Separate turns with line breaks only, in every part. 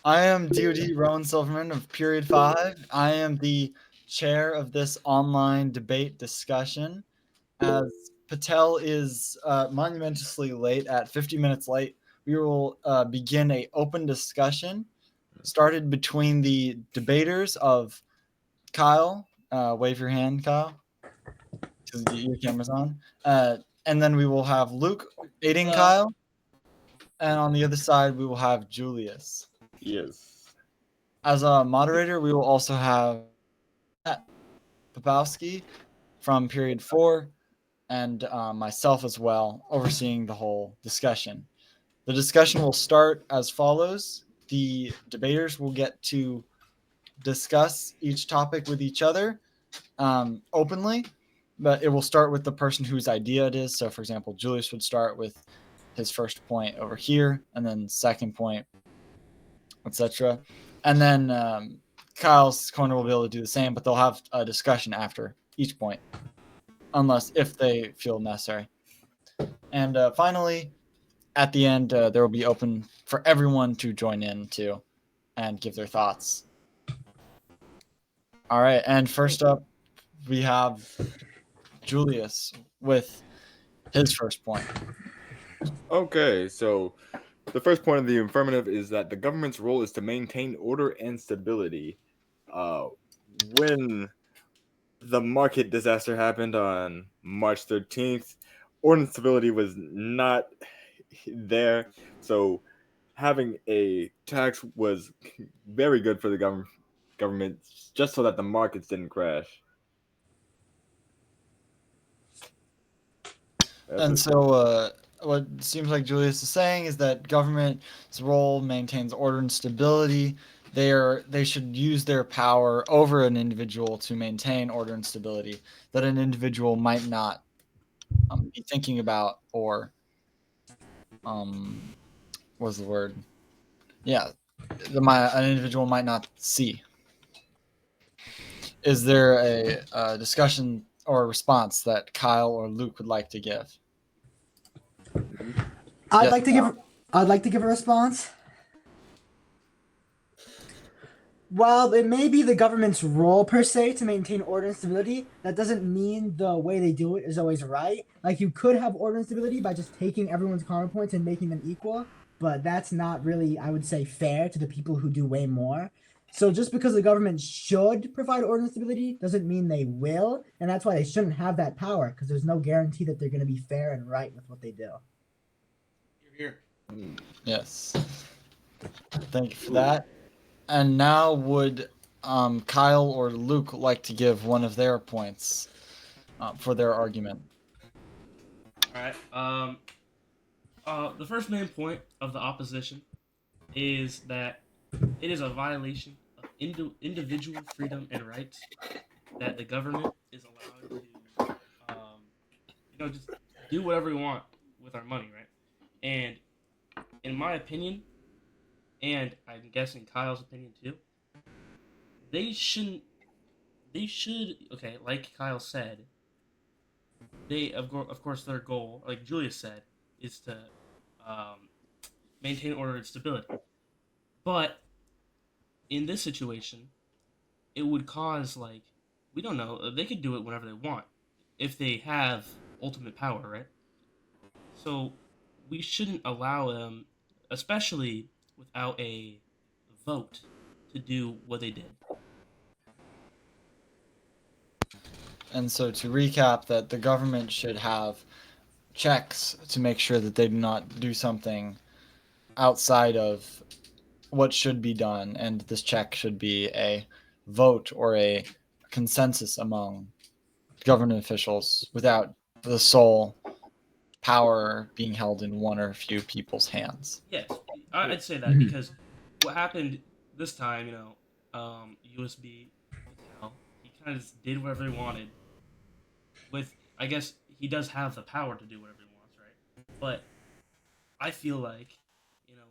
I am DoD Rowan Silverman of Period 5. I am the chair of this online debate discussion. As Patel is monumentously late, at 50 minutes late, we will begin a open discussion started between the debaters of Kyle. Wave your hand, Kyle, because your camera's on. And then we will have Luke aiding Kyle. And on the other side, we will have Julius.
Yes.
As a moderator, we will also have Matt Popowski from Period 4 and myself as well, overseeing the whole discussion. The discussion will start as follows. The debaters will get to discuss each topic with each other openly, but it will start with the person whose idea it is. So, for example, Julius would start with his first point over here, and then second point, etc. And then Kyle's corner will be able to do the same, but they'll have a discussion after each point, unless if they feel necessary. And finally, at the end, there will be open for everyone to join in too and give their thoughts. All right, and first up, we have Julius with his first point.
Okay, so the first point of the affirmative is that the government's role is to maintain order and stability. When the market disaster happened on March 13th, order and stability was not there. So having a tax was very good for the government just so that the markets didn't crash. That's
And
it.
so, what seems like Julius is saying is that government's role maintains order and stability. They should use their power over an individual to maintain order and stability that an individual might not be thinking about or what's the word? Yeah, an individual might not see. Is there a discussion or a response that Kyle or Luke would like to give?
I'd
Yes.
like to give I'd like to give a response. While it may be the government's role per se to maintain order and stability, that doesn't mean the way they do it is always right. Like you could have order and stability by just taking everyone's karma points and making them equal, but that's not really, I would say, fair to the people who do way more. So just because the government should provide order and stability doesn't mean they will, and that's why they shouldn't have that power because there's no guarantee that they're going to be fair and right with what they do.
Here.
Yes. Thank you for that. And now would Kyle or Luke like to give one of their points for their argument?
All right. The first main point of the opposition is that it is a violation of individual freedom and rights that the government is allowed to, just do whatever we want with our money, right? And in my opinion, and I'm guessing Kyle's opinion too, they shouldn't. They should, okay, like Kyle said, of course their goal, like Julius said, is to um, maintain order and stability. But in this situation, it would cause like we don't know. They could do it whenever they want if they have ultimate power, right? So we shouldn't allow them, especially without a vote, to do what they did.
And so to recap, that the government should have checks to make sure that they do not do something outside of what should be done, and this check should be a vote or a consensus among government officials without the sole power being held in one or a few people's hands.
Yes, I'd say that
Mhm.
because what happened this time, USB Patel, he kind of just did whatever he wanted. With I guess he does have the power to do whatever he wants, right? But I feel like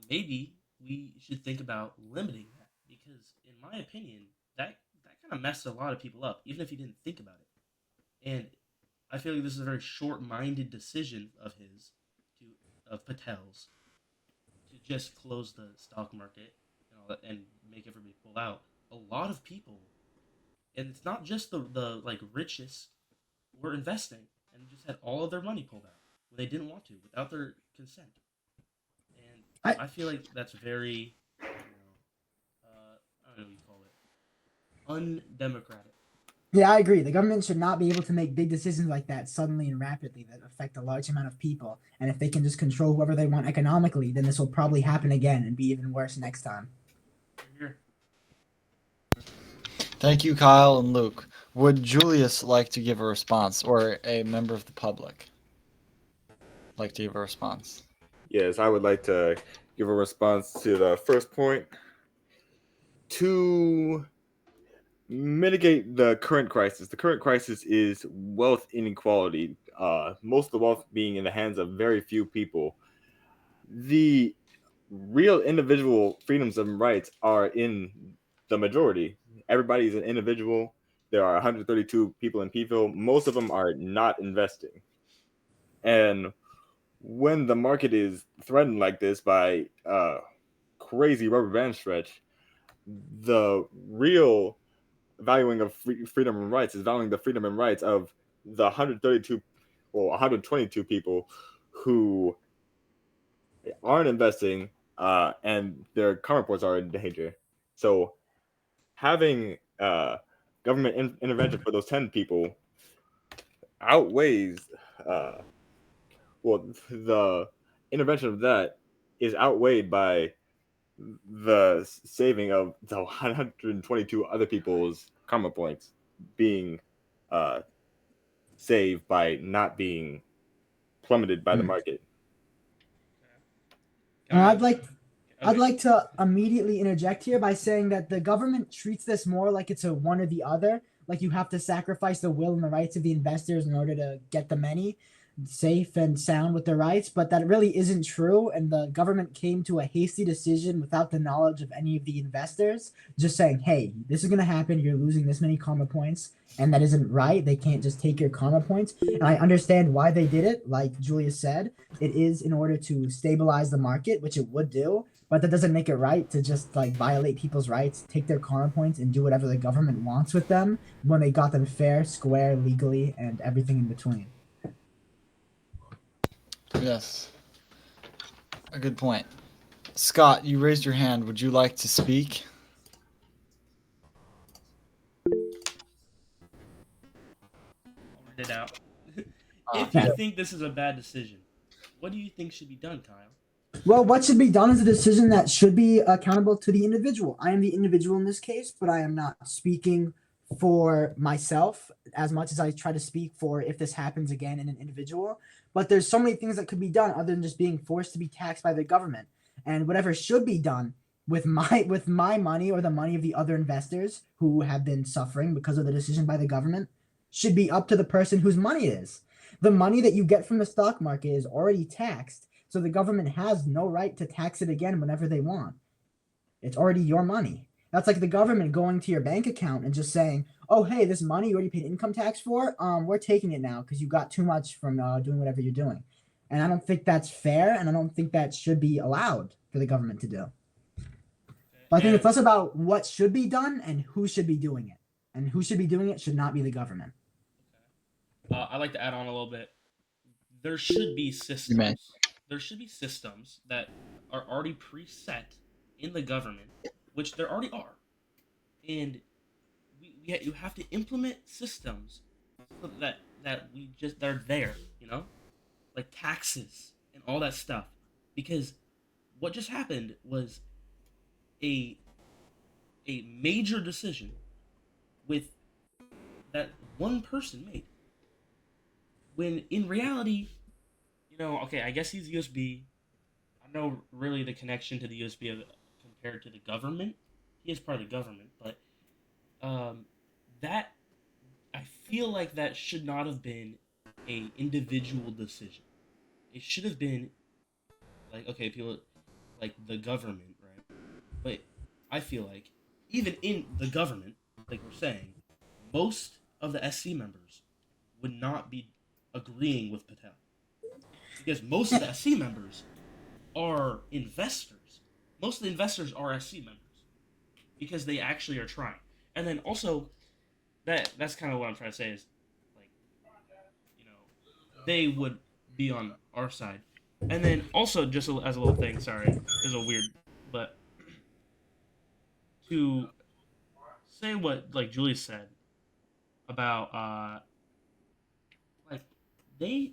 maybe we should think about limiting that because, in my opinion, that kind of messed a lot of people up, even if he didn't think about it. And I feel like this is a very short-minded decision of his, of Patel's, to just close the stock market and and make everybody pull out, a lot of people, and it's not just the like richest, were investing and just had all of their money pulled out when they didn't want to without their consent. And
I
I feel like that's very, I don't know what you call it, undemocratic.
Yeah, I agree. The government should not be able to make big decisions like that suddenly and rapidly that affect a large amount of people. And if they can just control whoever they want economically, then this will probably happen again and be even worse next time.
Here,
Thank you, Kyle and Luke. Would Julius like to give a response, or a member of the public like to give a response?
Yes, I would like to give a response to the first point. To mitigate the current crisis is wealth inequality. Most of the wealth being in the hands of very few people. The real individual freedoms and rights are in the majority. Everybody's an individual. There are 132 people in Pville. Most of them are not investing. And when the market is threatened like this by crazy rubber band stretch, the real valuing of freedom and rights is valuing the freedom and rights of the 132 or 122 people who aren't investing, and their current reports are in danger. So having government intervention for those 10 people outweighs, uh, well, the intervention of that is outweighed by the saving of the 122 other people's karma points being uh, saved by not being plummeted by the market.
can I?
I'd like I'd
Okay.
like to immediately interject here by saying that the government treats this more like it's a one or the other. Like you have to sacrifice the will and the rights of the investors in order to get the money safe and sound with their rights, but that really isn't true. And the government came to a hasty decision without the knowledge of any of the investors, just saying, hey, this is going to happen. You're losing this many karma points. And that isn't right. They can't just take your karma points. And I understand why they did it. Like Julius said, it is in order to stabilize the market, which it would do. But that doesn't make it right to just like violate people's rights, take their karma points, and do whatever the government wants with them when they got them fair, square, legally, and everything in between.
Yes. A good point. Scott, you raised your hand. Would you like to speak?
I'll read it out.
Ah,
If you
Yeah.
think this is a bad decision, what do you think should be done, Kyle?
Well, what should be done is a decision that should be accountable to the individual. I am the individual in this case, but I am not speaking for myself as much as I try to speak for if this happens again in an individual. But there's so many things that could be done other than just being forced to be taxed by the government. And whatever should be done with my money or the money of the other investors who have been suffering because of the decision by the government should be up to the person whose money it is. The money that you get from the stock market is already taxed, so the government has no right to tax it again whenever they want. It's already your money. That's like the government going to your bank account and just saying, "Oh, hey, this money you already paid income tax for, we're taking it now because you got too much from doing whatever you're doing." And I don't think that's fair, and I don't think that should be allowed for the government to do. But I think it's
And
less about what should be done and who should be doing it. And who should be doing it should not be the government.
I'd like to add on a little bit. There should be
you may.
systems. There should be systems that are already preset in the government, which there already are, and you have to implement systems so that they're there, like taxes and all that stuff, because what just happened was a a major decision with that one person made, when in reality, okay, I guess he's USB. I don't know really the connection to the USB compared to the government. He is part of the government, but that I feel like that should not have been a individual decision. It should have been like, okay, people like the government, right? But I feel like even in the government, like we're saying, most of the SC members would not be agreeing with Patel, because most of the SC members are investors. Most of the investors are SC members. because they actually are trying. And then also that's kind of what I'm trying to say is like you know they would be on our side. And then also just as a little thing, sorry, is a weird, but to say what like Julie said about like they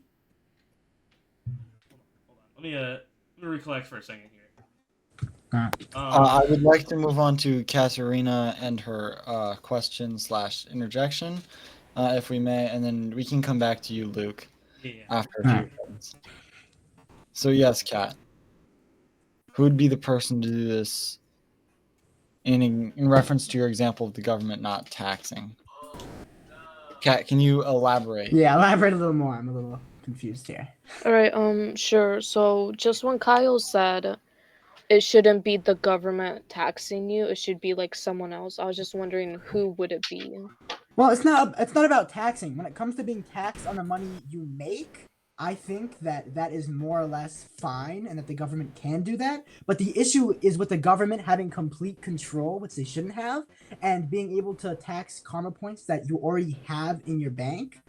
hold on. Let me recollect for a second here.
I would like to move on to Katerina and her question slash interjection, if we may, and then we can come back to you, Luke,
Yeah.
after a few seconds. So yes, Kat, who would be the person to do this in reference to your example of the government not taxing? Kat, can you elaborate?
Yeah, elaborate a little more. I'm a little confused here.
All right, sure. So just when Kyle said it shouldn't be the government taxing you, it should be like someone else. I was just wondering who would it be?
Well, it's not about taxing. When it comes to being taxed on the money you make, I think that is more or less fine and that the government can do that. But the issue is with the government having complete control, which they shouldn't have, and being able to tax karma points that you already have in your bank.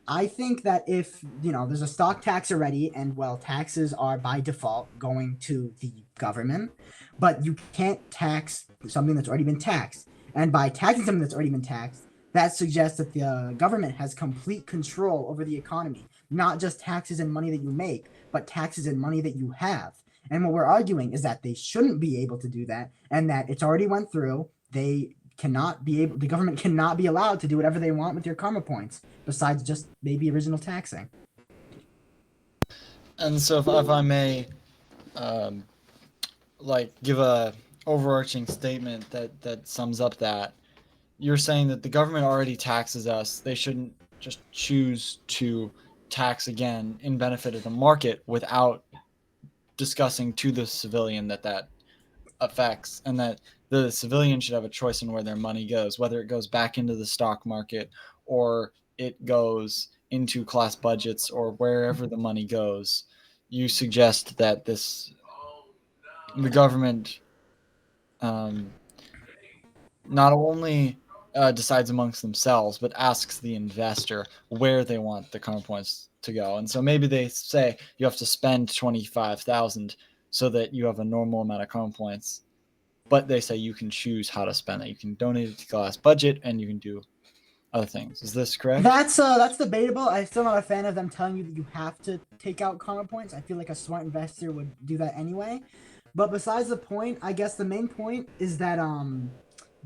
I think that if, there's a stock tax already, and well, taxes are by default going to the government, but you can't tax something that's already been taxed. And by taxing something that's already been taxed, that suggests that the government has complete control over the economy, not just taxes and money that you make, but taxes and money that you have. And what we're arguing is that they shouldn't be able to do that, and that it's already went through. The government cannot be allowed to do whatever they want with your karma points, besides just maybe original taxing.
And so if I may, give a overarching statement that sums up that, you're saying that the government already taxes us. They shouldn't just choose to tax again in benefit of the market without discussing to the civilian that affects, and that the civilian should have a choice in where their money goes, whether it goes back into the stock market or it goes into class budgets or wherever the money goes. You suggest that the government not only decides amongst themselves, but asks the investor where they want the karma points to go. And so maybe they say you have to spend 25,000 so that you have a normal amount of karma points. But they say you can choose how to spend it. You can donate it to class budget, and you can do other things. Is this correct?
That's debatable. I'm still not a fan of them telling you that you have to take out karma points. I feel like a smart investor would do that anyway. But besides the point, I guess the main point is that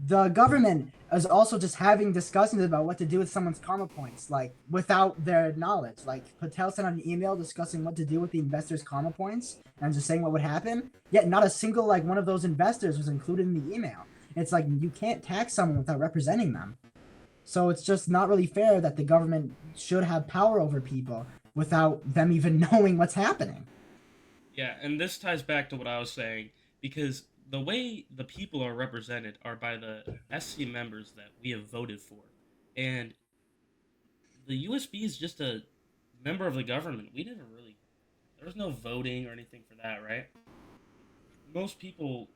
the government is also just having discussions about what to do with someone's karma points, like without their knowledge. Like Patel sent out an email discussing what to do with the investors' karma points and just saying what would happen. Yet not a single one of those investors was included in the email. It's like you can't tax someone without representing them. So it's just not really fair that the government should have power over people without them even knowing what's happening.
Yeah, and this ties back to what I was saying, because the way the people are represented are by the SC members that we have voted for. And the USB is just a member of the government. We never really, there was no voting or anything for that, right? Most people,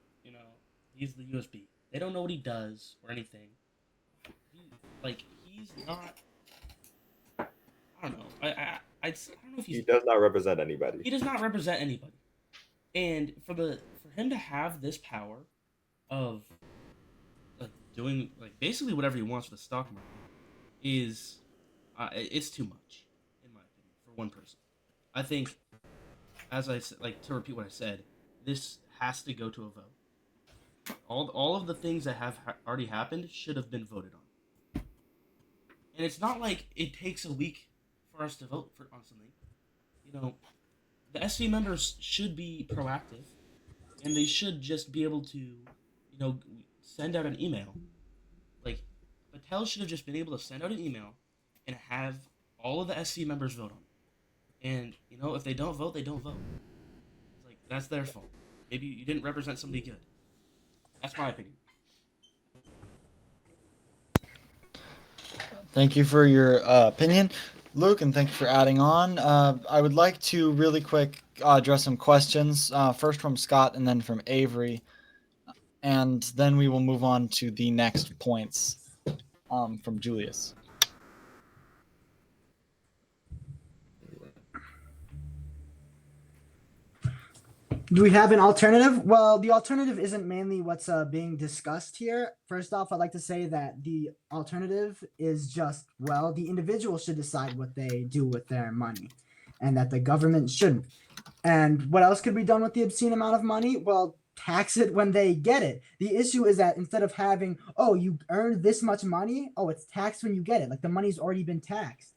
he's the USB. They don't know what he does or anything. He's not. I don't know. I don't know if
he does not represent anybody.
He does not represent anybody. And for him to have this power of doing basically whatever he wants with the stock market is it's too much in my opinion for one person. I think, as I said, to repeat what I said, this has to go to a vote. All of the things that have already happened should have been voted on. And it's not like it takes a week for us to vote on something. The SC members should be proactive, and they should just be able to, send out an email. Patel should have just been able to send out an email and have all of the SC members vote on it. And, if they don't vote, they don't vote. It's that's their fault. Maybe you didn't represent somebody good. That's my opinion.
Thank you for your opinion, Luke, and thank you for adding on. I would like to really quick address some questions, first from Scott and then from Avery. and then we will move on to the next points from Julius.
Do we have an alternative? Well, the alternative isn't mainly what's being discussed here. First off, I'd like to say that the alternative is just, well, the individual should decide what they do with their money, and that the government shouldn't. And what else could be done with the obscene amount of money? Well, tax it when they get it. The issue is that instead of having, oh, you earned this much money, oh, it's taxed when you get it. Like the money's already been taxed.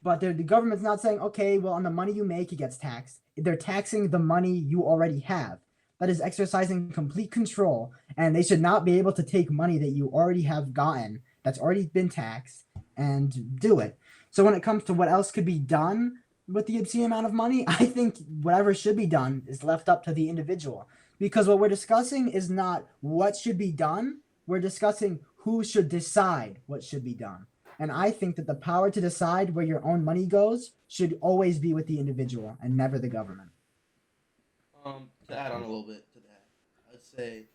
But the government's not saying, okay, well, on the money you make, it gets taxed. They're taxing the money you already have. That is exercising complete control, and they should not be able to take money that you already have gotten, that's already been taxed, and do it. So when it comes to what else could be done with the obscene amount of money, I think whatever should be done is left up to the individual. Because what we're discussing is not what should be done, we're discussing who should decide what should be done. And I think that the power to decide where your own money goes should always be with the individual and never the government.
To add on a little bit to that, I'd say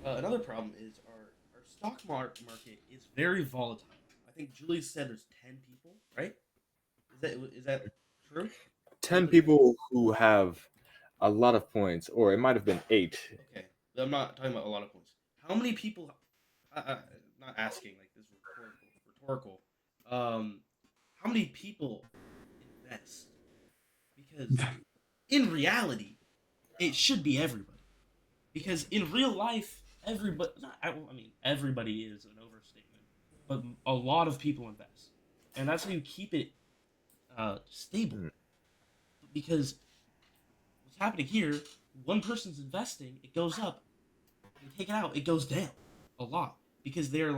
another problem is our stock market is very volatile. I think Julie said there's 10 people, right? Is that true?
10 people who have a lot of points, or it might have been 8.
Okay, I'm not talking about a lot of points. How many people? Not asking like this is rhetorical. How many people invest? Because in reality, it should be everybody. Because in real life, everybody. Everybody is an overstatement, but a lot of people invest, and that's how you keep it stable. Because what's happening here, one person's investing, it goes up. They take it out, it goes down a lot because their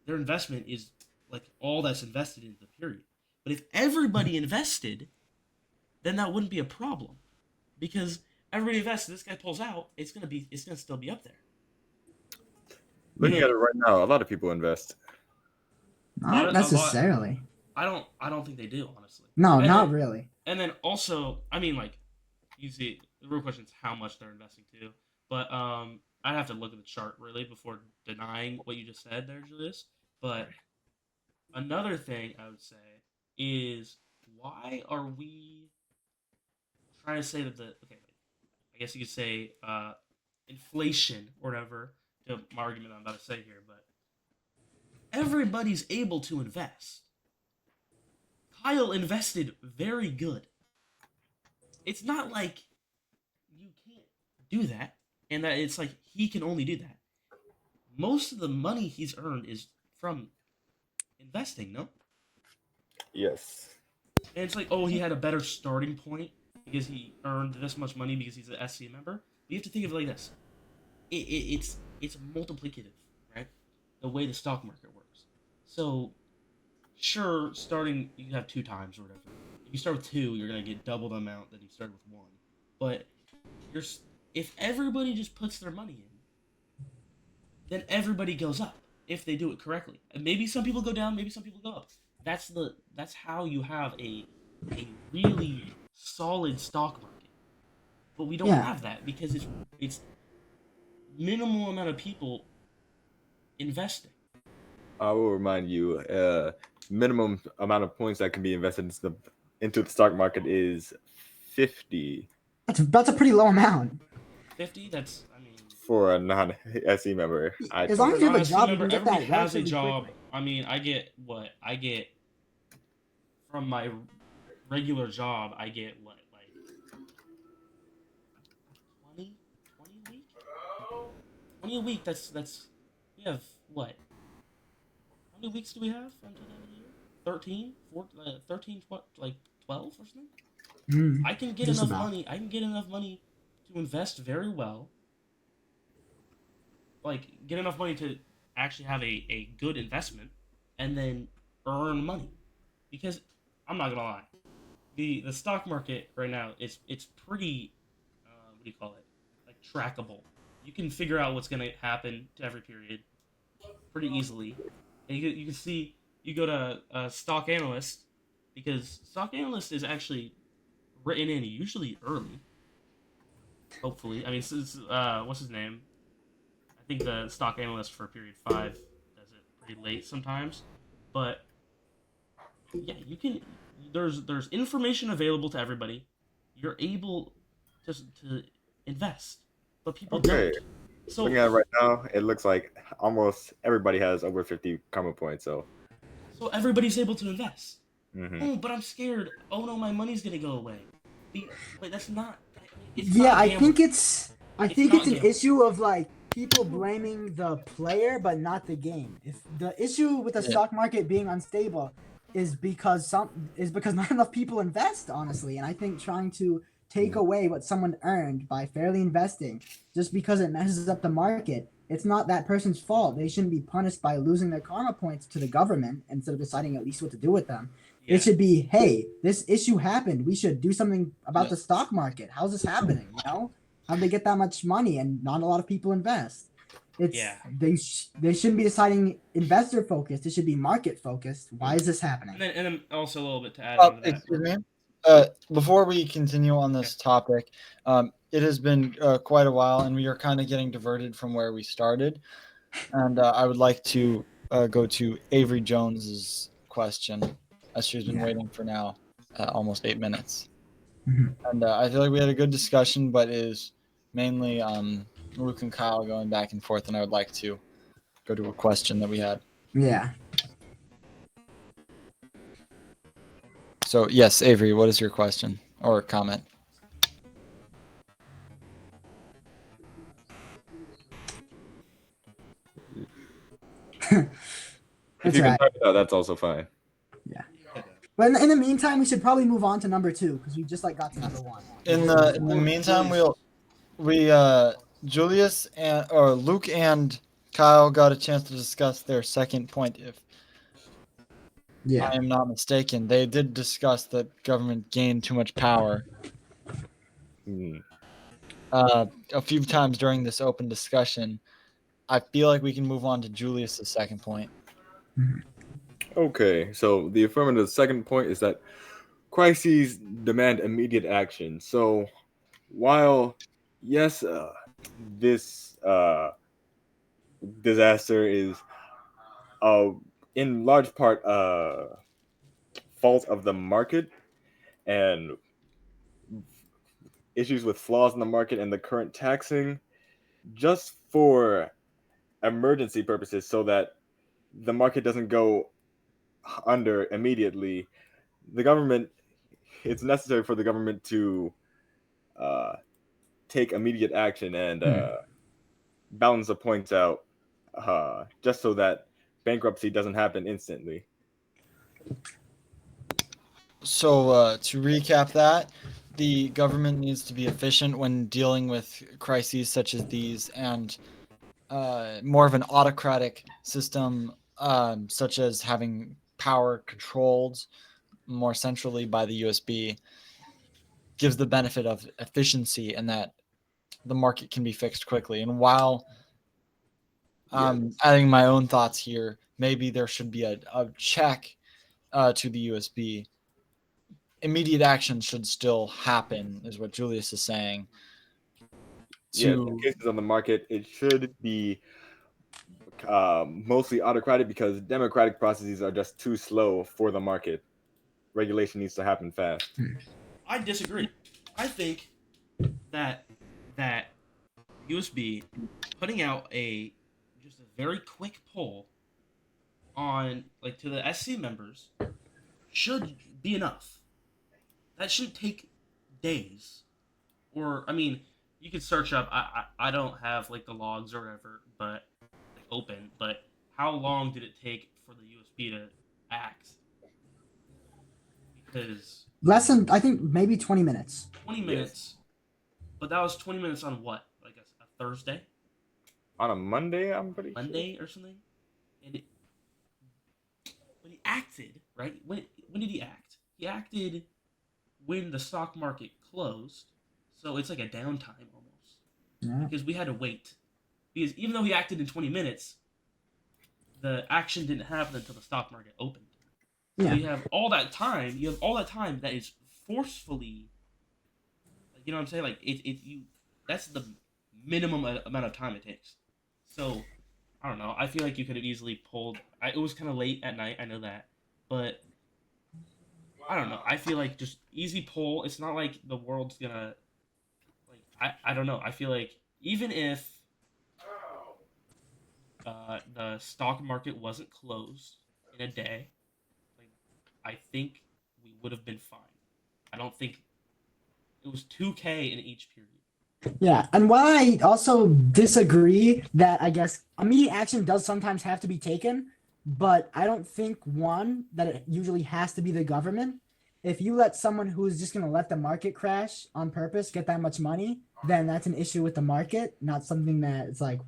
investment is like all that's invested in the period. But if everybody invested, then that wouldn't be a problem because everybody invests. This guy pulls out, it's gonna still be up there.
Looking at it right now, a lot of people invest.
Not necessarily.
I don't think they do, honestly.
No, not really.
And then also, you see, the real question is how much they're investing too. But I'd have to look at the chart really before denying what you just said there, Julius. But another thing I would say is why are we trying to say that I guess you could say inflation or whatever, to my argument I'm about to say here, but everybody's able to invest. Kyle invested very good. It's not like you can't do that, and that it's like he can only do that. Most of the money he's earned is from investing, no?
Yes.
And it's like, oh, he had a better starting point because he earned this much money because he's an SC member. But you have to think of it like this. It's multiplicative, right? The way the stock market works. So, sure, starting, you have 2 times or whatever. If you start with 2, you're going to get double the amount that you started with 1. But if everybody just puts their money in, then everybody goes up if they do it correctly. And maybe some people go down, maybe some people go up. That's how you have a really solid stock market. But we don't have that because it's minimal amount of people investing.
I will remind you, minimum amount of points that can be invested into the stock market is 50.
That's a pretty low amount.
50?
For a non-SE member.
As long as you have a job, you can get that
has a
relatively
job.
quickly.
I get what? I get from my regular job, I get what? Like 20 a week? 20 a week, that's we have what? How many weeks do we have until the end of the year? 13? 13, like 12 or something? I can get enough money. I can get enough money to invest very well. Like, get enough money to actually have a good investment and then earn money. Because, I'm not gonna lie, the stock market right now, it's pretty, what do you call it? Like, trackable. You can figure out what's gonna happen to every period pretty easily. And you can see, you go to Stock Analyst, because Stock Analyst is actually written in usually early. Hopefully. I mean, what's his name? I think the stock analyst for period 5 does it pretty late sometimes, but yeah, you can. There's information available to everybody. You're able to invest, but people
Okay.
don't.
Looking
So
at it right now, it looks like almost everybody has over 50 karma points. So,
everybody's able to invest.
hmm
Oh, but I'm scared. Oh no, my money's gonna go away. But that's not. It's
Yeah,
not
I think
gambling.
I
It's
think
not
it's an
gambling.
issue of like people blaming the player but not the game. If the issue with the
Yeah.
stock market being unstable is because not enough people invest, honestly, and I think trying to take away what someone earned by fairly investing just because it messes up the market, it's not that person's fault. They shouldn't be punished by losing their karma points to the government instead of deciding at least what to do with them.
Yeah.
It should be, hey, this issue happened. We should do something about the
Yes.
stock market. How's this happening? How'd they get that much money and not a lot of people invest?
Yeah.
They shouldn't be deciding investor focused. It should be market focused. Why is this happening?
And then also a little bit to add on to that.
Excuse me. Before we continue on this topic, it has been quite a while, and we are kind of getting diverted from where we started. And I would like to go to Avery Jones's question, as she's been
Yeah.
waiting for now almost 8 minutes.
Mhm.
And I feel like we had a good discussion, but it is mainly Luke and Kyle going back and forth, and I would like to go to a question that we had.
Yeah.
So, yes, Avery, what is your question or comment?
if
That's
you can
right.
type it out, that's also fine.
But in the meantime, we should probably move on to number 2 because we just got to number 1.
In the meantime, Julius or Luke and Kyle got a chance to discuss their second point. If
Yeah.
I am not mistaken, they did discuss that government gained too much power
Hmm.
a few times during this open discussion. I feel like we can move on to Julius's second point.
Okay, so the affirmative second point is that crises demand immediate action. So, while yes, this disaster is in large part fault of the market and issues with flaws in the market and the current taxing, just for emergency purposes, so that the market doesn't go under immediately. The government, it's necessary for the government to take immediate action and balance the points out, just so that bankruptcy doesn't happen instantly.
So to recap that, the government needs to be efficient when dealing with crises such as these, and more of an autocratic system, such as having power controlled more centrally by the USB, gives the benefit of efficiency and that the market can be fixed quickly. And while adding my own thoughts here, maybe there should be a check to the USB. Immediate action should still happen, is what Julius is saying.
Yes, in cases on the market, it should be mostly autocratic because democratic processes are just too slow for the market. Regulation needs to happen fast.
I disagree. I think that USB putting out just a very quick poll on to the SC members should be enough. That shouldn't take days. Or I mean, you could search up. I don't have the logs or whatever, but open. But how long did it take for the USB to act? Because
Less than, I think, maybe 20 minutes.
20 minutes. But that was 20 minutes on what? Like a Thursday?
On a Monday, I'm pretty
Monday or something? And when he acted, right? When did he act? He acted when the stock market closed. So it's like a downtime almost.
Yeah.
Because we had to wait. Because even though he acted in 20 minutes, the action didn't happen until the stock market opened. So you have all that time. You have all that time that is forcefully, you know what I'm saying? That's the minimum amount of time it takes. So I don't know. I feel like you could have easily pulled. It was kind of late at night. I know that, but I don't know. I feel like just easy pull. It's not like the world's gonna like. I don't know. I feel like even if the stock market wasn't closed in a day, like I think we would have been fine. I don't think it was 2K in each period.
Yeah, and while I also disagree that I guess immediate action does sometimes have to be taken, but I don't think one that it usually has to be the government. If you let someone who's just going to let the market crash on purpose get that much money, then that's an issue with the market, not something that it's like,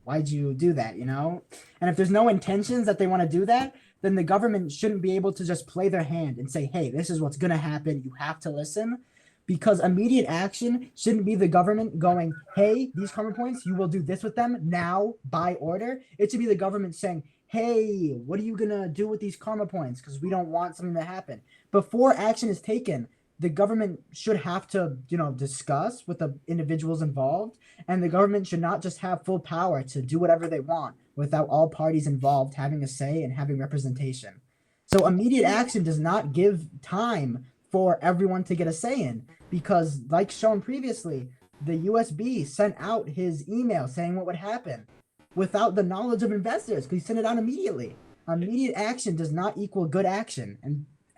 why'd you do that, you know? And if there's no intentions that they want to do that, then the government shouldn't be able to just play their hand and say, hey, this is what's going to happen. You have to listen, because immediate action shouldn't be the government going, hey, these karma points, you will do this with them now by order. It should be the government saying, hey, what are you going to do with these karma points? Because we don't want something to happen. Before action is taken, the government should have to, discuss with the individuals involved, and the government should not just have full power to do whatever they want without all parties involved having a say and having representation. So immediate action does not give time for everyone to get a say in, because like shown previously, the USB sent out his email saying what would happen without the knowledge of investors, because he sent it out immediately. Immediate action does not equal good action,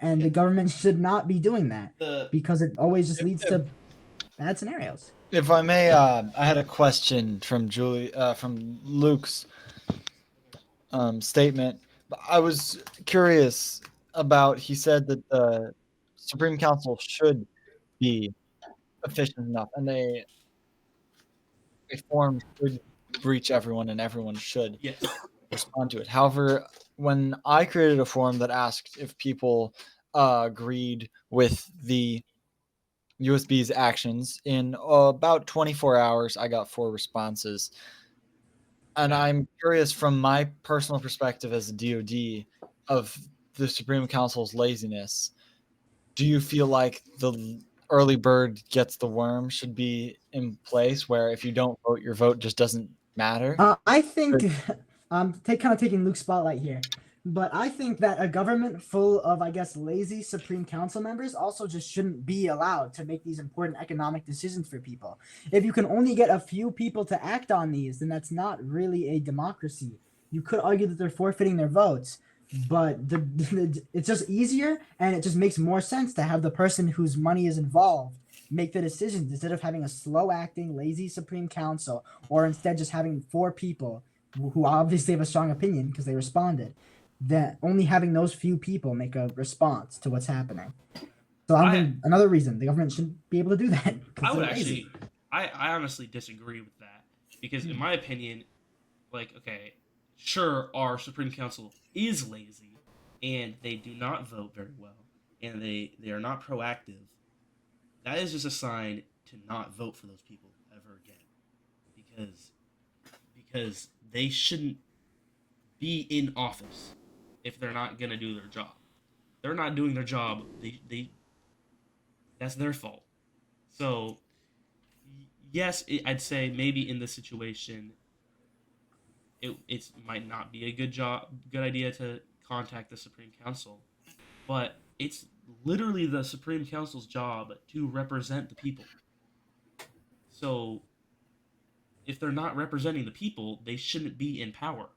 and the government should not be doing that, because it always just leads to bad scenarios.
If I may, I had a question from Luke's statement. I was curious about. He said that the Supreme Council should be efficient enough, and a form should reach everyone, and everyone should
Yes.
respond to it. However, when I created a form that asked if people agreed with the USB's actions, in about 24 hours, I got 4 responses. And I'm curious from my personal perspective as a DoD of the Supreme Council's laziness. Do you feel like the early bird gets the worm should be in place, where if you don't vote, your vote just doesn't matter?
I think I'm taking Luke's spotlight here, but I think that a government full of, I guess, lazy Supreme Council members also just shouldn't be allowed to make these important economic decisions for people. If you can only get a few people to act on these, then that's not really a democracy. You could argue that they're forfeiting their votes, but it's just easier, and it just makes more sense to have the person whose money is involved make the decisions instead of having a slow acting, lazy Supreme Council, or instead just having 4 people who obviously have a strong opinion because they responded. That only having those few people make a response to what's happening. So I don't think another reason the government shouldn't be able to do that.
I would actually, I honestly disagree with that, because in my opinion, like, okay, sure, our Supreme Council is lazy, and they do not vote very well, and they are not proactive. That is just a sign to not vote for those people ever again, because they shouldn't be in office if they're not gonna do their job. They're not doing their job. They that's their fault. So yes, I'd say maybe in this situation, it might not be a good idea to contact the Supreme Council, but it's literally the Supreme Council's job to represent the people. So if they're not representing the people, they shouldn't be in power.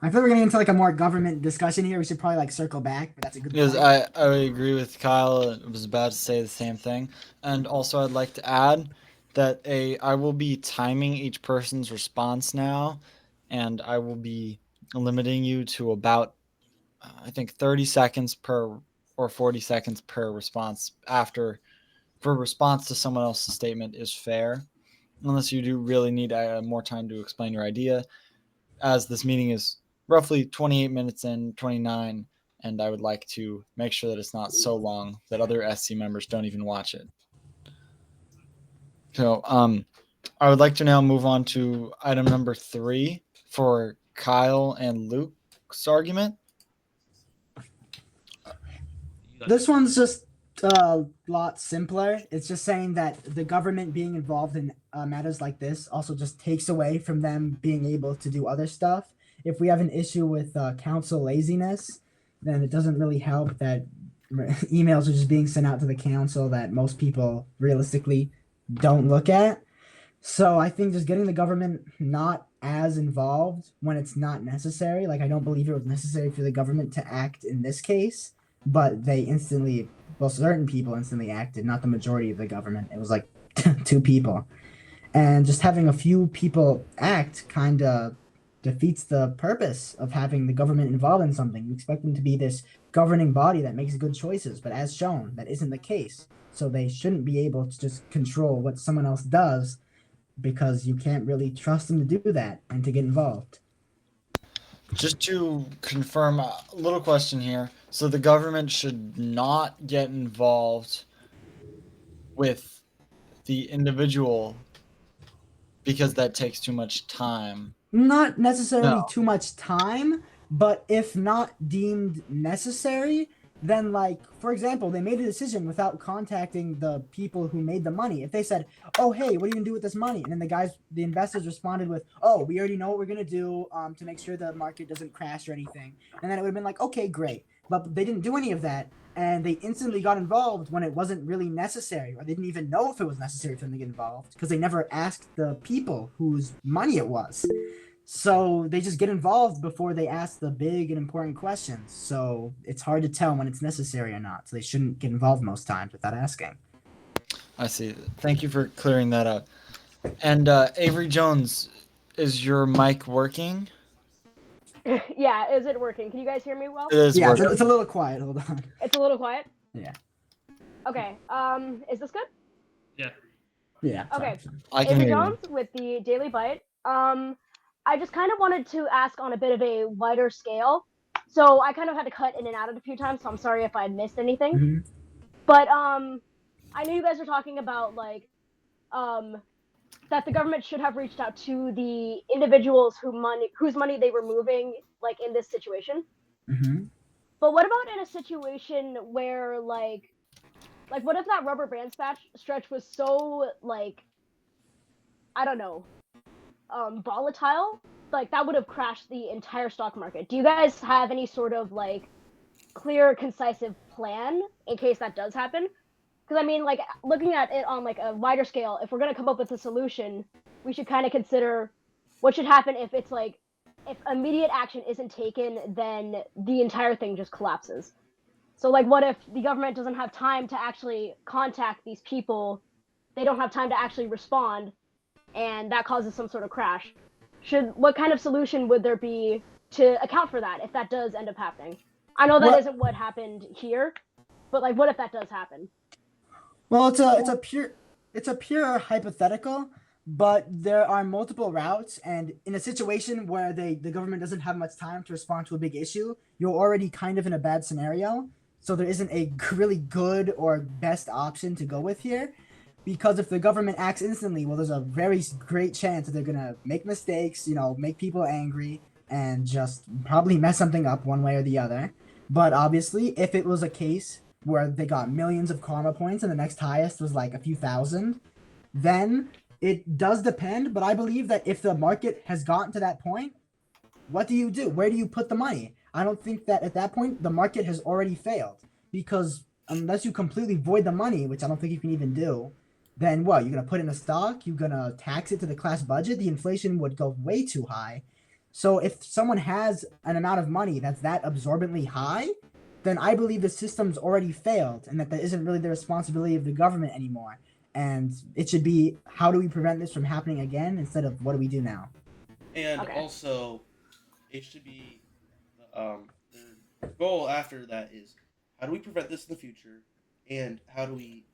I feel we're getting into like a more government discussion here. We should probably like circle back, but that's a good
Because
point.
I agree with Kyle. I was about to say the same thing. And also, I'd like to add that I will be timing each person's response now, and I will be limiting you to about, I think, 30 seconds per or 40 seconds per response for response to someone else's statement is fair, unless you do really need more time to explain your idea, as this meeting is roughly 28 minutes in, 29, and I would like to make sure that it's not so long that other SC members don't even watch it. So I would like to now move on to item number 3 for Kyle and Luke's argument.
This one's just a lot simpler. It's just saying that the government being involved in matters like this also just takes away from them being able to do other stuff. If we have an issue with council laziness, then it doesn't really help that emails are just being sent out to the council that most people realistically don't look at. So I think just getting the government not as involved when it's not necessary. Like I don't believe it was necessary for the government to act in this case, but they instantly, well, certain people instantly acted, not the majority of the government. It was like two people, and just having a few people act kind of defeats the purpose of having the government involved in something. You expect them to be this governing body that makes good choices, but as shown, that isn't the case. So they shouldn't be able to just control what someone else does because you can't really trust them to do that and to get involved.
Just to confirm, a little question here. So the government should not get involved with the individual because that takes too much time.
Not necessarily
No.
too much time, but if not deemed necessary, then like for example, they made a decision without contacting the people who made the money. If they said, "Oh, hey, what are you gonna do with this money?" and then the investors responded with, "Oh, we already know what we're gonna do to make sure the market doesn't crash or anything," and then it would have been like, "Okay, great," but they didn't do any of that. And they instantly got involved when it wasn't really necessary, or they didn't even know if it was necessary for them to get involved because they never asked the people whose money it was. So they just get involved before they ask the big and important questions. So it's hard to tell when it's necessary or not. So they shouldn't get involved most times without asking.
I see. Thank you for clearing that up. And Avery Jones, is your mic working?
Yeah, is it working? Can you guys hear me well?
It is
Yeah,
working.
it's a little quiet. Hold on.
It's a little quiet.
Yeah.
Okay. Is this good?
Yeah.
Yeah.
Okay.
I can
Avery
hear
Jones with the Daily Bite. I just kind of wanted to ask on a bit of a wider scale. So I kind of had to cut in and out a few times, so I'm sorry if I missed anything.
Mm-hmm.
But I know you guys are talking about like that the government should have reached out to the individuals whose money they were moving, like in this situation.
Mm-hmm.
But what about in a situation where like what if that rubber band stretch was so like, I don't know, volatile? Like that would have crashed the entire stock market. Do you guys have any sort of like clear, concise plan in case that does happen? Because I mean, like looking at it on like a wider scale, if we're gonna come up with a solution, we should kind of consider what should happen if it's like if immediate action isn't taken, then the entire thing just collapses. So like what if the government doesn't have time to actually contact these people, they don't have time to actually respond, and that causes some sort of crash? What kind of solution would there be to account for that if that does end up happening? I know that isn't what happened here, but like what if that does happen?
Well, it's a pure hypothetical, but there are multiple routes, and in a situation where the government doesn't have much time to respond to a big issue, you're already kind of in a bad scenario. So there isn't a really good or best option to go with here, because if the government acts instantly, well, there's a very great chance that they're gonna make mistakes, make people angry, and just probably mess something up one way or the other. But obviously, if it was a case where they got millions of karma points and the next highest was like a few thousand, then it does depend. But I believe that if the market has gotten to that point, what do you do? Where do you put the money? I don't think that at that point the market has already failed, because unless you completely void the money, which I don't think you can even do, then what? You're gonna put in a stock? You're gonna tax it to the class budget? The inflation would go way too high. So if someone has an amount of money that's that absorbently high, then I believe the system's already failed and that isn't really the responsibility of the government anymore. And it should be, how do we prevent this from happening again instead of what do we do now?
And
Okay.
also, it should be the goal after that is how do we prevent this in the future, and how do we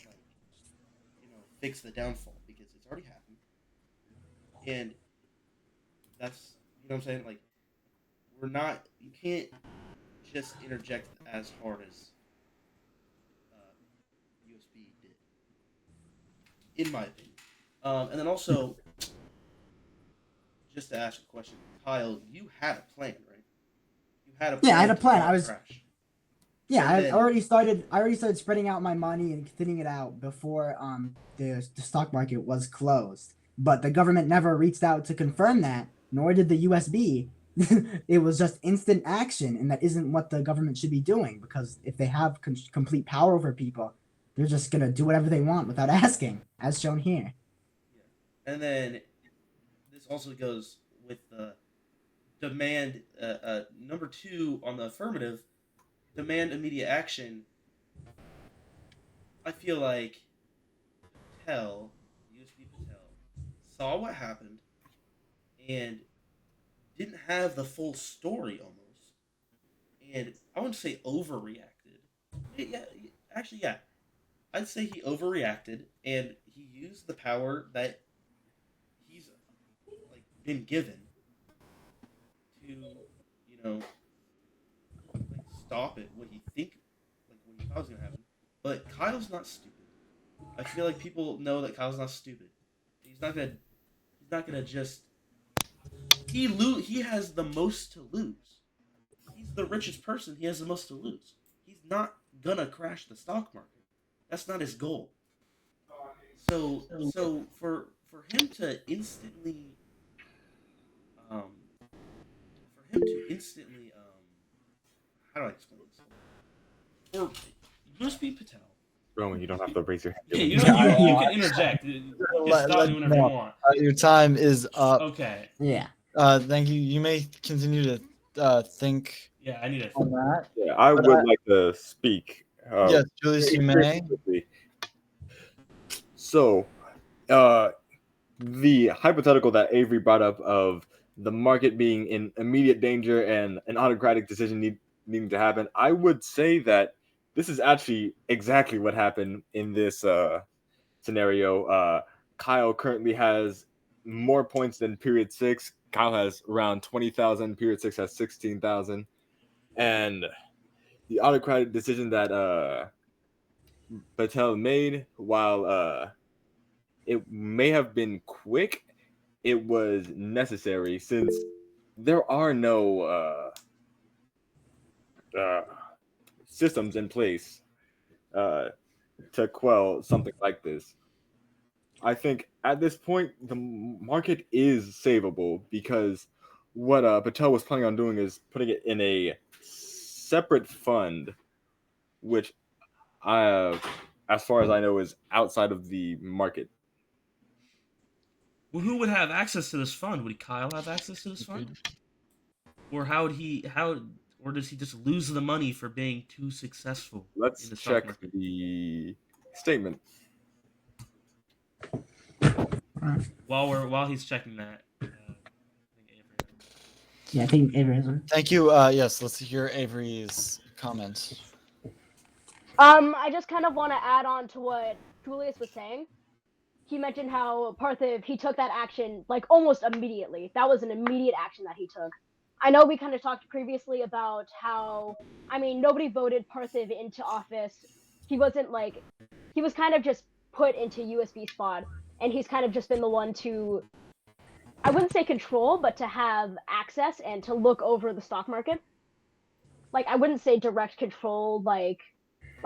like fix the downfall because it's already happened, and that's what I'm saying. Like you can't just interject as hard as USB did, in my opinion. And then also, just to ask a question, Kyle, you had a plan, right? You had a plan.
Yeah, I had a
to
plan.
not crash.
Yeah,
And then-
I already started spreading out my money and thinning it out before the stock market was closed. But the government never reached out to confirm that, nor did the USB. It was just instant action, and that isn't what the government should be doing, because if they have complete power over people, they're just gonna do whatever they want without asking, as shown here.
And then this also goes with the demand number 2 on the affirmative, demand immediate action. I feel like Patel, USB Patel, saw what happened and didn't have the full story almost. And I wouldn't say overreacted. Yeah, actually, yeah. I'd say he overreacted and he used the power that he's like been given to, like stop it. What he thought was gonna happen. But Kyle's not stupid. I feel like people know that Kyle's not stupid. He's not gonna. He's not gonna just. He has the most to lose. He's the richest person. He has the most to lose. He's not gonna crash the stock market. That's not his goal. So for him to instantly um how do I explain this? For USB Patel.
Roman, you don't have to raise your hand.
Yeah, you can interject. You can stop me whenever you want.
Your time is up.
Okay.
Yeah.
Thank you. You may continue to think
Yeah, I need it.
on that.
Yeah, I would like to speak.
Yes, Julius, you may.
So, the hypothetical that Avery brought up of the market being in immediate danger and an autocratic decision needing to happen, I would say that this is actually exactly what happened in this scenario. Kyle currently has more points than period 6. Kyle has around 20,000. Period 6 has 16,000. And the autocratic decision that Patel made, while it may have been quick, it was necessary since there are no systems in place to quell something like this. I think at this point the market is savable because what Patel was planning on doing is putting it in a separate fund, which as far as I know, is outside of the market.
Well, who would have access to this fund? Would Kyle have access to this fund? Or or does he just lose the money for being too successful?
Let's
in the stock
check
market?
the statement.
While he's checking that,
Yeah, I think Avery has one.
Thank you. Yes, let's hear Avery's comments.
I just kind of want to add on to what Julius was saying. He mentioned how Parthiv, he took that action like almost immediately. That was an immediate action that he took. I know we kind of talked previously about how, I mean, nobody voted Parthiv into office. He was kind of just put into USB spot, and he's kind of just been the one to, I wouldn't say control, but to have access and to look over the stock market. Like, I wouldn't say direct control, like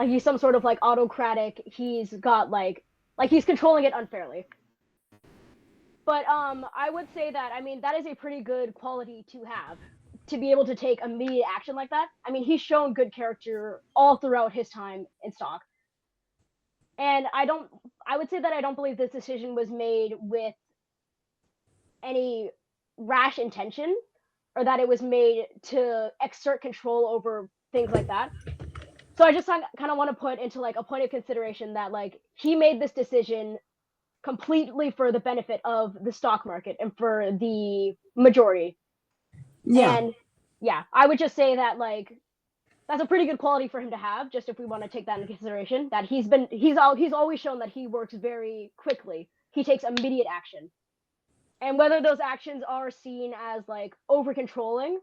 he's some sort of like autocratic, he's got like he's controlling it unfairly. But I would say that, I mean, that is a pretty good quality to have, to be able to take immediate action like that. I mean, he's shown good character all throughout his time in stock. And I would say that I don't believe this decision was made with any rash intention, or that it was made to exert control over things like that. So I just kind of want to put into like a point of consideration that like he made this decision completely for the benefit of the stock market and for the majority.
Yeah.
And yeah, I would just say that like that's a pretty good quality for him to have, just if we want to take that into consideration, that he's always shown that he works very quickly. He takes immediate action. And whether those actions are seen as like over controlling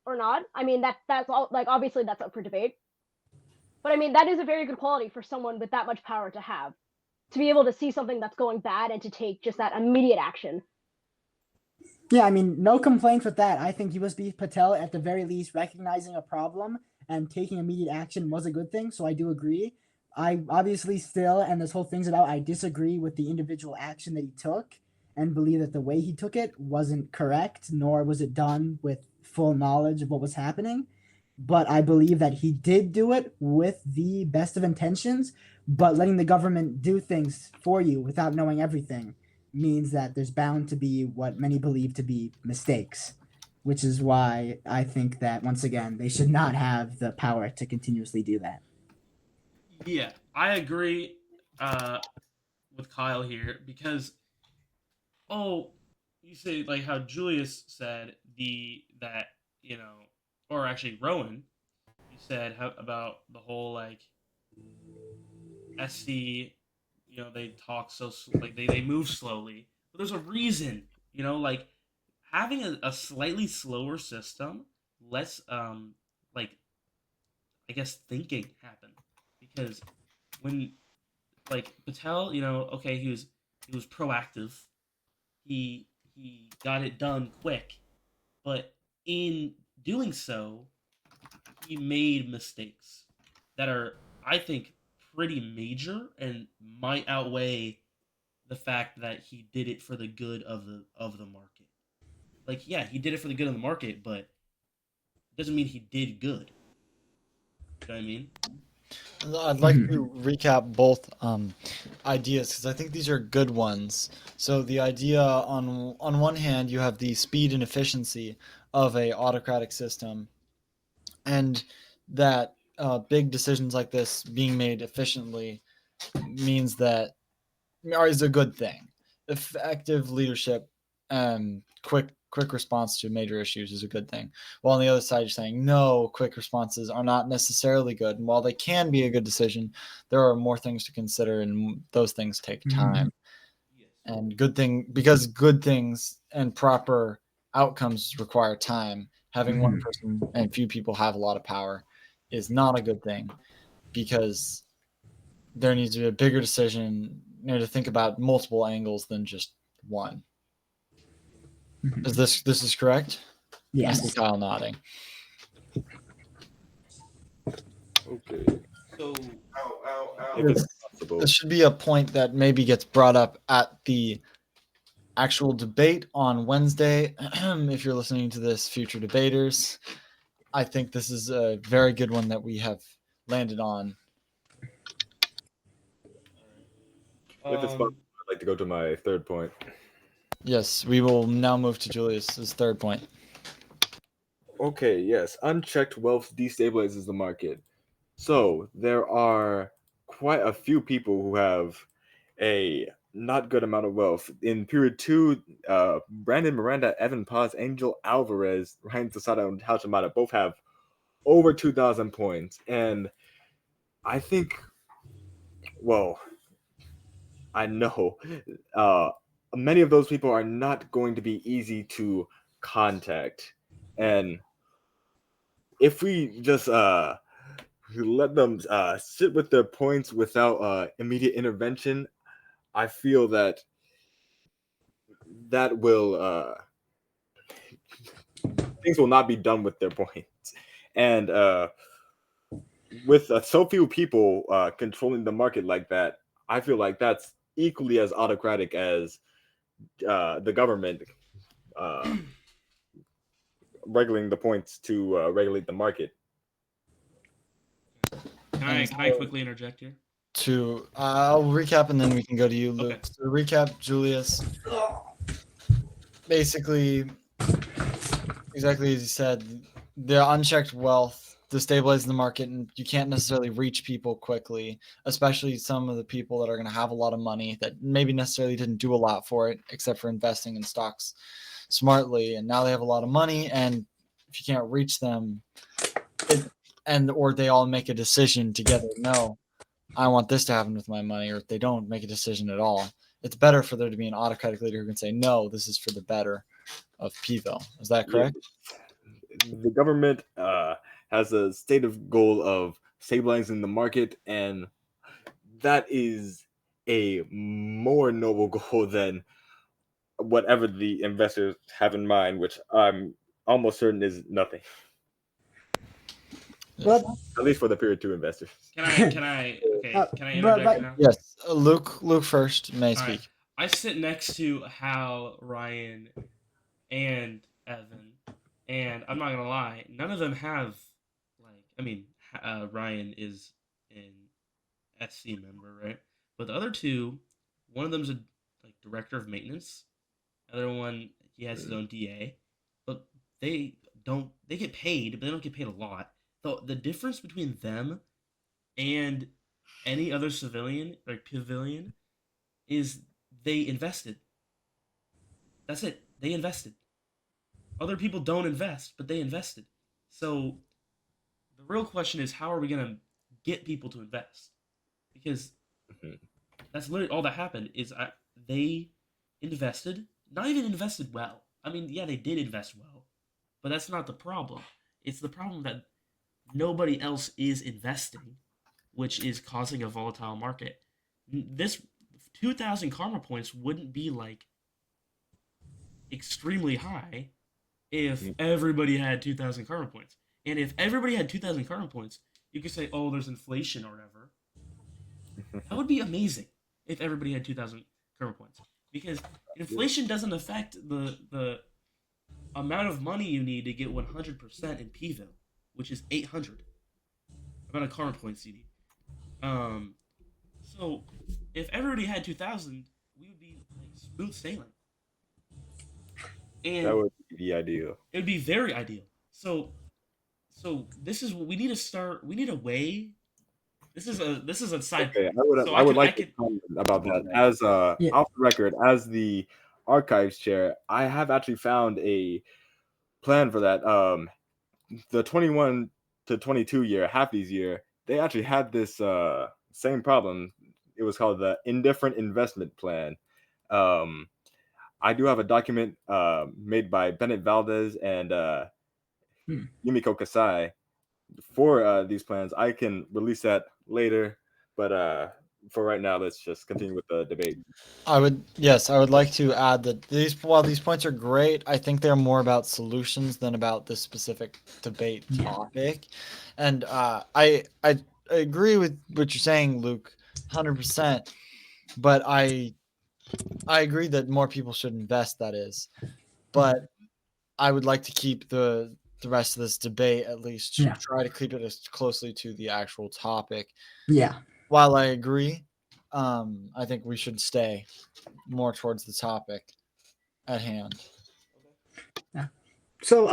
or not, I mean that's all, like, obviously that's up for debate. But I mean, that is a very good quality for someone with that much power to have, to be able to see something that's going bad and to take just that immediate action.
Yeah, I mean, no complaints with that. I think USB Patel, at the very least, recognizing a problem and taking immediate action was a good thing. So I do agree. I obviously still, and this whole thing's about, I disagree with the individual action that he took and believe that the way he took it wasn't correct, nor was it done with full knowledge of what was happening. But I believe that he did do it with the best of intentions, but letting the government do things for you without knowing everything means that there's bound to be what many believe to be mistakes, which is why I think that, once again, they should not have the power to continuously do that.
Yeah, I agree with Kyle here because you say like how Julius said that you know, or actually Rowan, you said about the whole like SC, they talk like they move slowly, but there's a reason, like having a slightly slower system lets like I guess thinking happen because when like Patel, okay, he was proactive. He got it done quick, but in doing so, he made mistakes that are, I think, pretty major and might outweigh the fact that he did it for the good of the market. Like, yeah, he did it for the good of the market, but it doesn't mean he did good. You know what I mean?
I'd like to recap both ideas because I think these are good ones. So the idea on one hand, you have the speed and efficiency of a autocratic system, and that big decisions like this being made efficiently means that is a good thing. Effective leadership and quick response to major issues is a good thing. While on the other side, you're saying no, quick responses are not necessarily good. And while they can be a good decision, there are more things to consider, and those things take time.
Yes.
And because good things and proper outcomes require time. Having one person and few people have a lot of power is not a good thing because there needs to be a bigger decision, to think about multiple angles than just one. Is this is correct? I see
Yes.
Kyle nodding.
Okay.
So,
If it's possible.
This should be a point that maybe gets brought up at the actual debate on Wednesday. If you're listening to this, future debaters, I think this is a very good one that we have landed on.
If it's possible, I'd like to go to my third point.
Yes, we will now move to Julius's third point.
Okay, yes. Unchecked wealth destabilizes the market. So there are quite a few people who have a not good amount of wealth. In period two, Brandon Miranda, Evan Paz, Angel Alvarez, Ryan Tosada, and Hachimata both have over 2,000 points. And I think, well, I know many of those people are not going to be easy to contact. And if we just let them sit with their points without immediate intervention, I feel that will things will not be done with their points. And with so few people controlling the market like that, I feel like that's equally as autocratic as the government regulating the points to regulate the market.
Can I quickly interject here?
I'll recap and then we can go to you, Luke.
Okay.
So recap, Julius. Basically, exactly as you said, the unchecked wealth destabilizes the market, and you can't necessarily reach people quickly, especially some of the people that are going to have a lot of money that maybe necessarily didn't do a lot for it except for investing in stocks smartly, and now they have a lot of money, and if you can't reach them, or they all make a decision together, no, I want this to happen with my money, or if they don't make a decision at all, it's better for there to be an autocratic leader who can say, no, this is for the better of Pville. Is that correct?
The government has a stated goal of stabilizing the market, and that is a more noble goal than whatever the investors have in mind, which I'm almost certain is nothing.
Well,
At least for the period 2 investors.
Can I interject
but
now?
Yes, Luke first may
All right.
speak.
I sit next to Hal, Ryan, and Evan, and I'm not gonna lie, none of them have like. I mean, Ryan is an SC member, right? But the other two, one of them's a like director of maintenance. The other one, he has his own DA, but they don't. They get paid, but they don't get paid a lot. The difference between them and any other civilian like pavilion is they invested. That's it. They invested. Other people don't invest, but they invested. So the real question is, how are we gonna get people to invest? Because
Mhm.
that's literally all that happened. They invested, not even invested well. I mean, yeah, they did invest well, but that's not the problem. It's the problem that nobody else is investing, which is causing a volatile market. This 2,000 karma points wouldn't be like extremely high if everybody had 2,000 karma points. And if everybody had 2,000 karma points, you could say, oh, there's inflation or whatever. That would be amazing if everybody had 2,000 karma points. Because inflation doesn't affect the amount of money you need to get 100% in Pville, which is 800. Amount of karma points you need. So if everybody had 2,000, we would be like smooth sailing. And
That would be the ideal.
it would be very ideal. So this is what we need to start. We need a way. This is a side.
Okay,
So
I would
I
like to
could.
comment about that. As
Yeah.
off the record, as the archives chair, I have actually found a plan for that. The 21 to 22 year, Happy's year, they actually had this same problem. It was called the indifferent investment plan. Um, I do have a document made by Bennett Valdez and Yumiko Kasai for these plans. I can release that later, but for right now, let's just continue with the debate.
I would like to add that while these points are great, I think they're more about solutions than about this specific debate topic. And I agree with what you're saying, Luke, 100%. But I agree that more people should invest. That is, but I would like to keep the rest of this debate, at least try to keep it as closely to the actual topic.
Yeah.
While I agree, I think we should stay more towards the topic at hand.
Yeah. So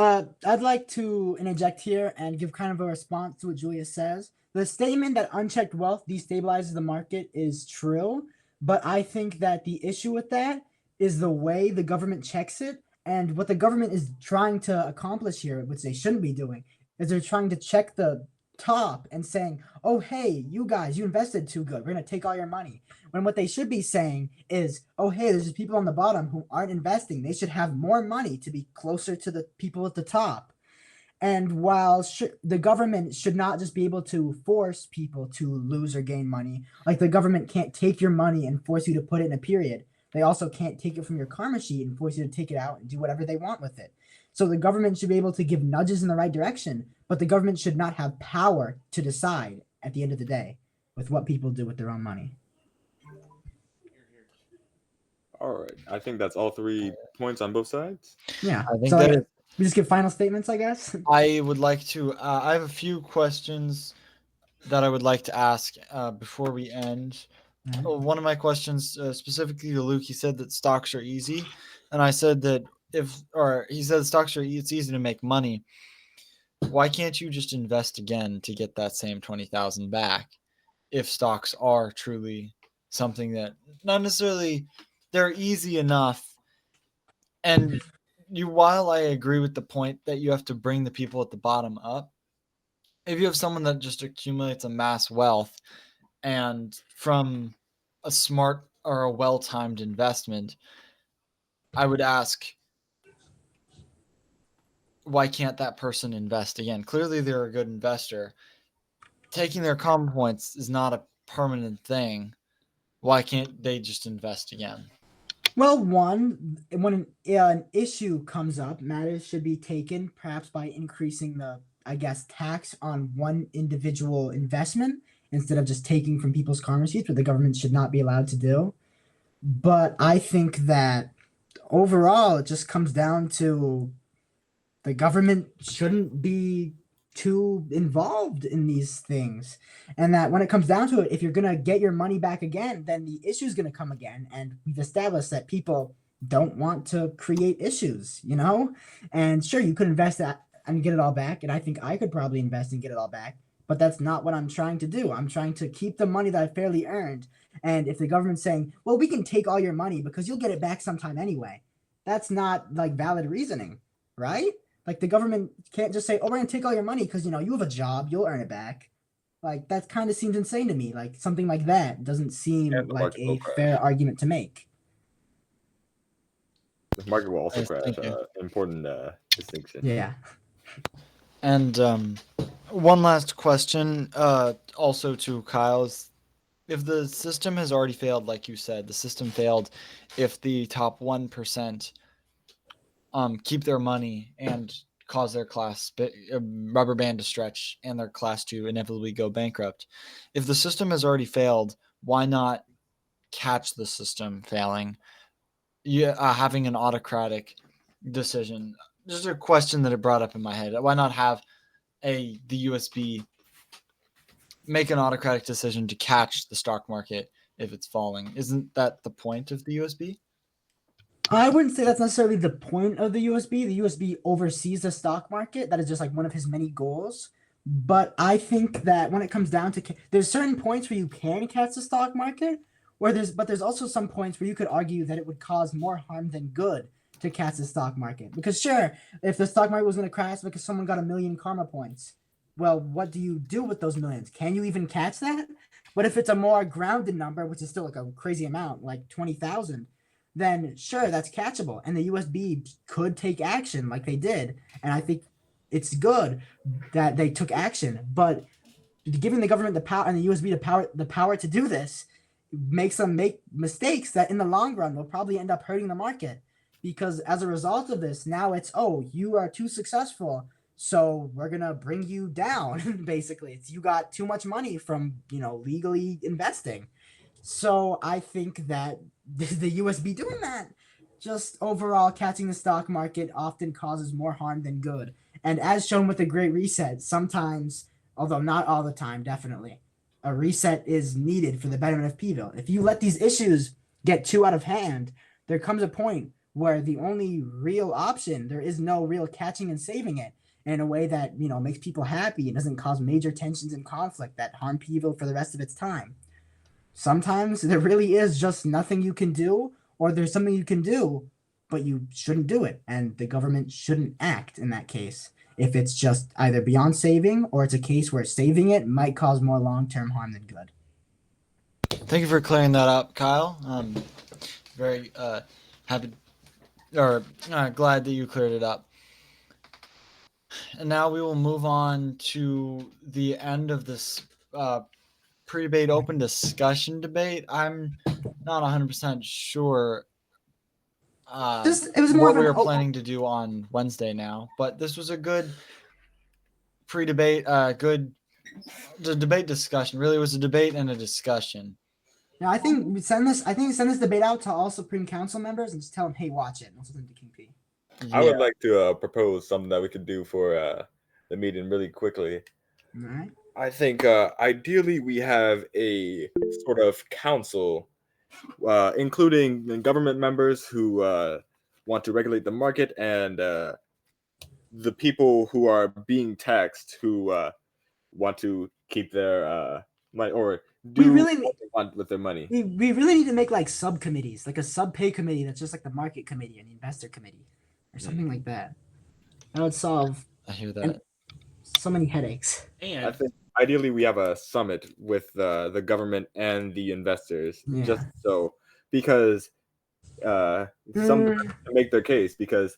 I'd like to interject here and give kind of a response to what Julia says. The statement that unchecked wealth destabilizes the market is true, but I think that the issue with that is the way the government checks it. And what the government is trying to accomplish here, which they shouldn't be doing, is they're trying to check the top and saying, oh, hey, you guys, you invested too good. We're going to take all your money. When what they should be saying is, oh, hey, there's people on the bottom who aren't investing. They should have more money to be closer to the people at the top. And while the government should not just be able to force people to lose or gain money, like the government can't take your money and force you to put it in a period. They also can't take it from your karma sheet and force you to take it out and do whatever they want with it. So the government should be able to give nudges in the right direction, but the government should not have power to decide at the end of the day with what people do with their own money.
All right, I think that's all 3 points on both sides.
Yeah,
I think
so
that is.
we just give final statements, I guess.
I would like to. I have a few questions that I would like to ask before we end. One of my questions, specifically to Luke, he said that stocks are easy, and I said that he said stocks it's easy to make money. Why can't you just invest again to get that same 20,000 back? If stocks are truly something that not necessarily they're easy enough, and while I agree with the point that you have to bring the people at the bottom up, if you have someone that just accumulates a mass wealth and from a smart or a well-timed investment, I would ask, why can't that person invest again? Clearly they're a good investor. Taking their common points is not a permanent thing. Why can't they just invest again?
Well, when an issue comes up, matters should be taken perhaps by increasing the I guess, tax on one individual investment instead of just taking from people's car receipts, what the government should not be allowed to do. But I think that overall, it just comes down to the government shouldn't be too involved in these things. And that when it comes down to it, if you're going to get your money back again, then the issue is going to come again. And we've established that people don't want to create issues, you know? And sure, you could invest that and get it all back. And I think I could probably invest and get it all back. But that's not what I'm trying to do. I'm trying to keep the money that I fairly earned. And if the government's saying, well, we can take all your money because you'll get it back sometime anyway, that's not like valid reasoning, right? Like the government can't just say, "Oh, we're gonna take all your money because you know you have a job, you'll earn it back." Like that kind of seems insane to me. Like something like that doesn't seem
And the
like
market will
a
crash.
fair argument to make.
The market will also
Nice,
crash.
thank you.
Important distinction.
Yeah.
And one last question, also to Kyle's. If the system has already failed, like you said, the system failed. If the top 1% keep their money and cause their class rubber band to stretch and their class to inevitably go bankrupt. If the system has already failed, why not catch the system failing? Having an autocratic decision. Just a question that it brought up in my head. Why not have the USB make an autocratic decision to catch the stock market if it's falling? Isn't that the point of the USB?
I wouldn't say that's necessarily the point of the USB. The USB oversees the stock market. That is just like one of his many goals. But I think that when it comes down to there's certain points where you can catch the stock market, but there's also some points where you could argue that it would cause more harm than good to catch the stock market. Because sure, if the stock market was going to crash because someone got 1,000,000 karma points, well, what do you do with those millions? Can you even catch that? But if it's a more grounded number, which is still like a crazy amount, like 20,000, then sure, that's catchable. And the USB could take action like they did. And I think it's good that they took action. But giving the government the power and the USB the power to do this makes them make mistakes that in the long run will probably end up hurting the market. Because as a result of this, now it's, oh, you are too successful, so we're gonna bring you down. Basically, it's you got too much money from legally investing. So I think that the USB doing that, just overall catching the stock market often causes more harm than good. And as shown with the Great Reset, sometimes, although not all the time, definitely, a reset is needed for the betterment of people. If you let these issues get too out of hand, there comes a point where the only real option, there is no real catching and saving it in a way that makes people happy and doesn't cause major tensions and conflict that harm people for the rest of its time. Sometimes there really is just nothing you can do, or there's something you can do, but you shouldn't do it, and the government shouldn't act in that case. If it's just either beyond saving, or it's a case where saving it might cause more long-term harm than good.
Thank you for clearing that up, Kyle. Very happy or glad that you cleared it up. And now we will move on to the end of this pre-debate open discussion debate. I'm not 100% sure
It was more
what
of
we
an
were planning to do on Wednesday now, but this was a good pre-debate, the debate discussion. Really was a debate and a discussion.
Now I think we send this debate out to all Supreme Council members and just tell them, hey, watch it. And also send it to King P.
I would like to propose something that we could do for the meeting really quickly.
All right.
I think ideally we have a sort of council, including government members who want to regulate the market and the people who are being taxed who want to keep their money or do what they want with their money.
We really need to make like subcommittees, like a sub-pay committee that's just like the market committee and the investor committee or something like that. That would solve
I hear that.
so many headaches.
I think ideally we have a summit with the government and the investors, just so because some to make their case, because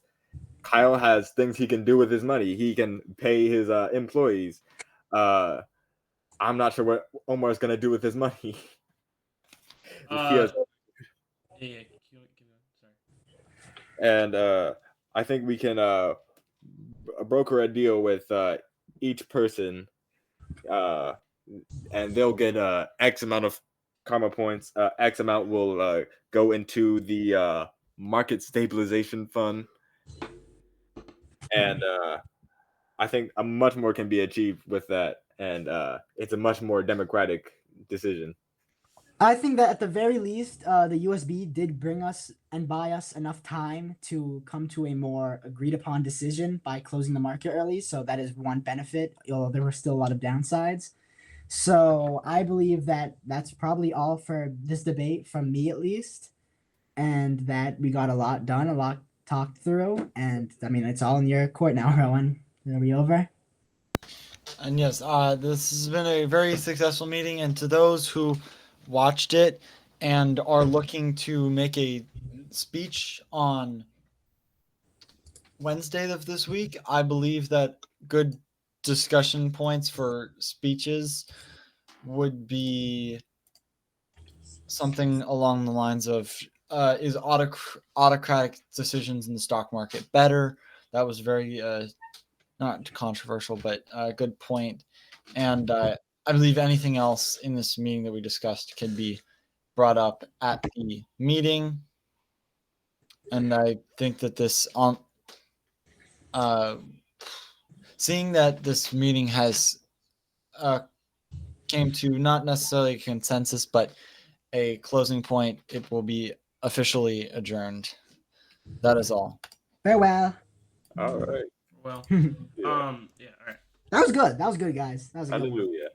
Kyle has things he can do with his money. He can pay his employees. I'm not sure what Omar's gonna do with his money. And I think we can broker a deal with each person, and they'll get X amount of karma points. X amount will go into the market stabilization fund, and I think a much more can be achieved with that, and it's a much more democratic decision.
I think that at the very least, the USB did bring us and buy us enough time to come to a more agreed upon decision by closing the market early. So that is one benefit, although there were still a lot of downsides. So I believe that that's probably all for this debate from me at least, and that we got a lot done, a lot talked through, and I mean it's all in your court now, Rowan. Are we over?
And yes, this has been a very successful meeting. And to those who watched it and are looking to make a speech on Wednesday of this week, I believe that good discussion points for speeches would be something along the lines of is autocratic decisions in the stock market better? That was very not controversial, but a good point. And I believe anything else in this meeting that we discussed can be brought up at the meeting. And I think that this seeing that this meeting has came to not necessarily a consensus, but a closing point, it will be officially adjourned. That is all.
Farewell.
All right.
Well,
Yeah.
yeah, all right.
That was good. That was good, guys. That was a good one.
Hallelujah.